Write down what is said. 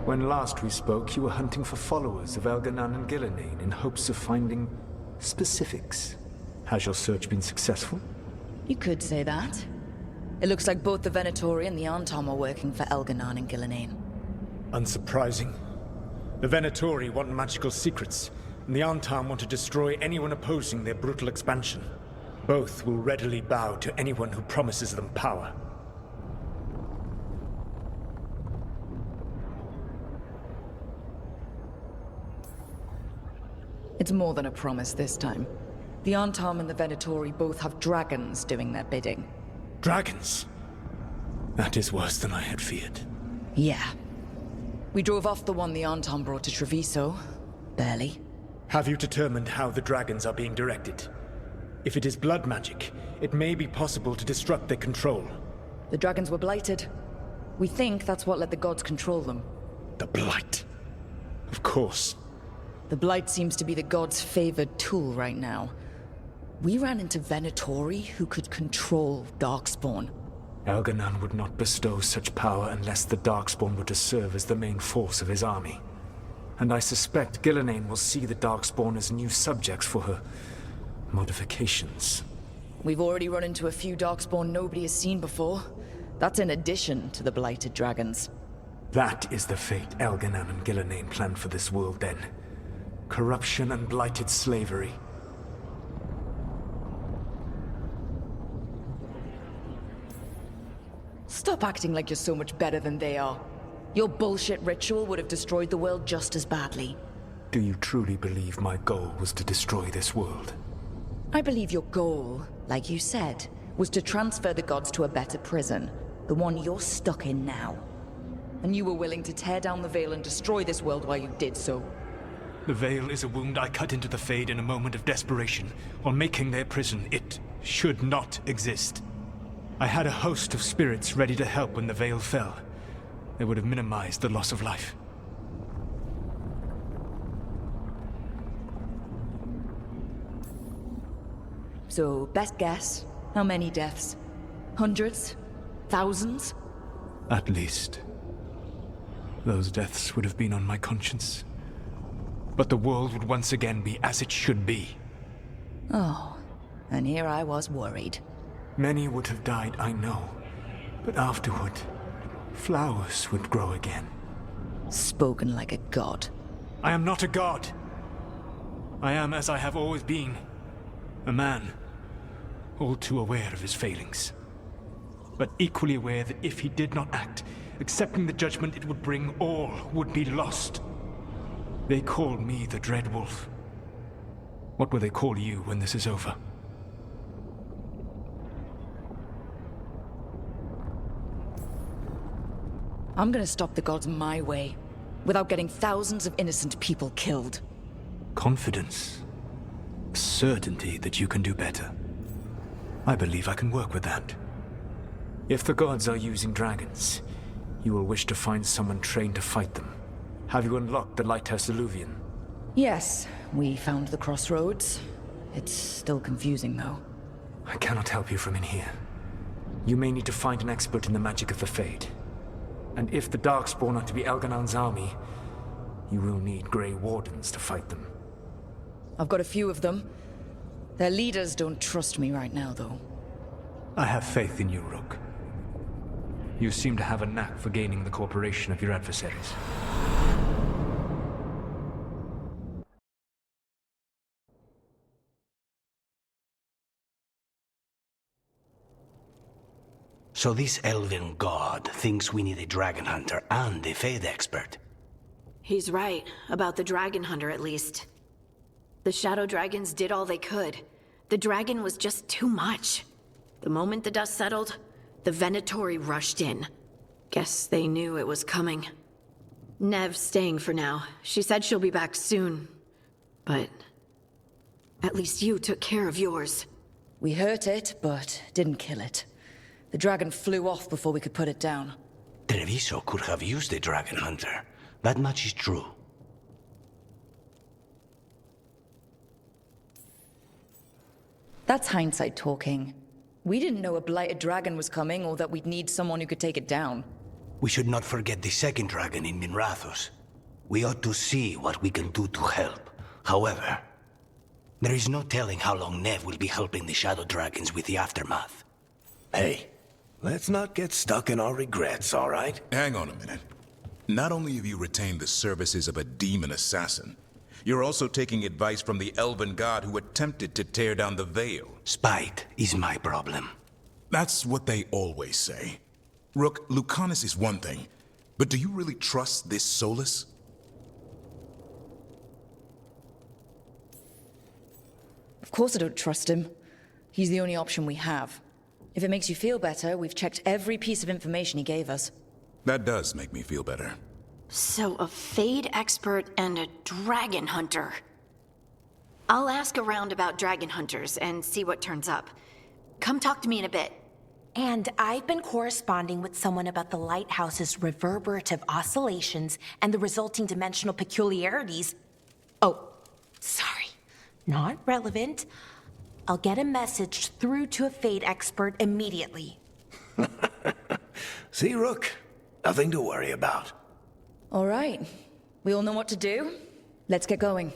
When last we spoke, you were hunting for followers of Elganan and Gillinane in hopes of finding specifics. Has your search been successful? You could say that. It looks like both the Venatori and the Antom are working for Elganan and Gillinane. Unsurprising. The Venatori want magical secrets, and the Antom want to destroy anyone opposing their brutal expansion. Both will readily bow to anyone who promises them power. It's more than a promise this time. The Antom and the Venatori both have dragons doing their bidding. Dragons? That is worse than I had feared. Yeah. We drove off the one the Antom brought to Treviso. Barely. Have you determined how the dragons are being directed? If it is blood magic, it may be possible to disrupt their control. The dragons were blighted. We think that's what let the gods control them. The Blight. Of course. The Blight seems to be the gods' favored tool right now. We ran into Venatori who could control Darkspawn. Elganan would not bestow such power unless the Darkspawn were to serve as the main force of his army. And I suspect Gillinane will see the Darkspawn as new subjects for her modifications. We've already run into a few Darkspawn nobody has seen before. That's in addition to the blighted dragons. That is the fate Elganan and Gillinane planned for this world then. Corruption and blighted slavery. Stop acting like you're so much better than they are. Your bullshit ritual would have destroyed the world just as badly. Do you truly believe my goal was to destroy this world? I believe your goal, like you said, was to transfer the gods to a better prison. The one you're stuck in now. And you were willing to tear down the veil and destroy this world while you did so. The veil is a wound I cut into the Fade in a moment of desperation, while making their prison. It should not exist. I had a host of spirits ready to help when the veil fell. They would have minimized the loss of life. So, best guess, how many deaths? Hundreds? Thousands? At least. Those deaths would have been on my conscience. But the world would once again be as it should be. Oh, and here I was worried. Many would have died, I know. But afterward, flowers would grow again. Spoken like a god. I am not a god. I am as I have always been. A man. All too aware of his failings. But equally aware that if he did not act, accepting the judgment it would bring, all would be lost. They call me the Dread Wolf. What will they call you when this is over? I'm gonna stop the gods my way, without getting thousands of innocent people killed. Confidence. Certainty that you can do better. I believe I can work with that. If the gods are using dragons, you will wish to find someone trained to fight them. Have you unlocked the Lighthouse Illuvian? Yes, we found the crossroads. It's still confusing, though. I cannot help you from in here. You may need to find an expert in the magic of the Fade. And if the Darkspawn are to be Elganan's army, you will need Grey Wardens to fight them. I've got a few of them. Their leaders don't trust me right now, though. I have faith in you, Rook. You seem to have a knack for gaining the cooperation of your adversaries. So this elven god thinks we need a dragon hunter and a Fade expert. He's right, about the dragon hunter at least. The shadow dragons did all they could. The dragon was just too much. The moment the dust settled, the Venatori rushed in. Guess they knew it was coming. Nev's staying for now. She said she'll be back soon. But at least you took care of yours. We hurt it, but didn't kill it. The dragon flew off before we could put it down. Treviso could have used a dragon hunter. That much is true. That's hindsight talking. We didn't know a blighted dragon was coming or that we'd need someone who could take it down. We should not forget the second dragon in Minrathos. We ought to see what we can do to help. However, there is no telling how long Nev will be helping the Shadow Dragons with the aftermath. Hey, let's not get stuck in our regrets, all right? Hang on a minute. Not only have you retained the services of a demon assassin, you're also taking advice from the elven god who attempted to tear down the veil. Spite is my problem. That's what they always say. Rook, Lucanus is one thing, but do you really trust this Solus? Of course I don't trust him. He's the only option we have. If it makes you feel better, we've checked every piece of information he gave us. That does make me feel better. So, a Fade expert and a dragon hunter. I'll ask around about dragon hunters and see what turns up. Come talk to me in a bit. And I've been corresponding with someone about the lighthouse's reverberative oscillations and the resulting dimensional peculiarities. Oh, sorry. Not relevant. I'll get a message through to a Fade expert immediately. See, Rook? Nothing to worry about. All right. We all know what to do. Let's get going.